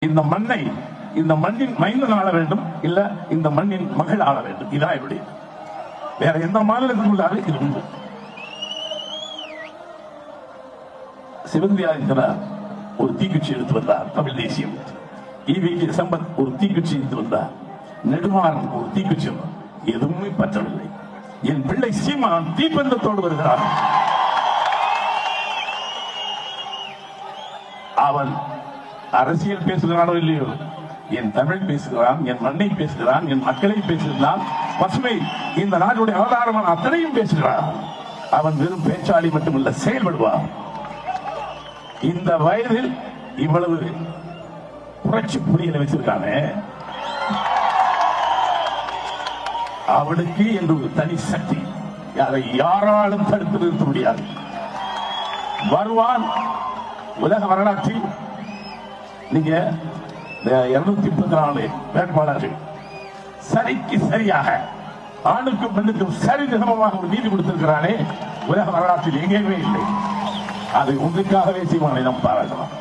இந்த மண்ணை இந்த மண்ணின் மைந்தன் ஆள வேண்டும், இல்ல இந்த மண்ணின் மகள் ஆள வேண்டும். இதான் என்னுடைய. வேற எந்த மாநிலத்தில் உள்ளாரு இது உண்டு. சிவந்தியா இருக்கிறார், ஒரு தீக்குச்சி எடுத்து வந்தார். தமிழ் தேசியம். ஈவிக்கு சம்பத் ஒரு தீக்குச்சி எடுத்து வந்தார். நெடுமாறன் ஒரு தீக்குச்சி, எதுவுமே பற்றவில்லை. என் பிள்ளை சீமான் தீப்பந்தத்தோடு வருகிறார். அவன் அரசியல் பேசுகிறானோ இல்லையோ, என் தமிழ் பேசுகிறான், என் மண்ணை பேசுகிறான், என் மக்களை பேசுகிறான், பசுமை இந்த நாட்டுடைய அவதாரமான அத்தனையும் பேசுகிறான். அவன் வெறும் பேச்சாளி மட்டுமல்ல, செயல்படுவான். இந்த வயதில் இவ்வளவு புரட்சி புலிகளை வச்சிருக்கானே, அவனுக்கு என்று ஒரு தனி சக்தி, அதை யாராலும் தடுத்து நிறுத்த முடியாது. வருவான். உலக வரலாற்றில் நீங்க 234 வேட்பாளர்கள் சரிக்கு சரியாக ஆணுக்கும் பெண்ணுக்கும் சரி நிகமமாக ஒரு நீதி கொடுத்திருக்கிறானே, உலக வரலாற்றில் எங்கேயுமே இல்லை. அதை உங்களுக்காகவே சீமானை நாம் பாராட்டலாம்.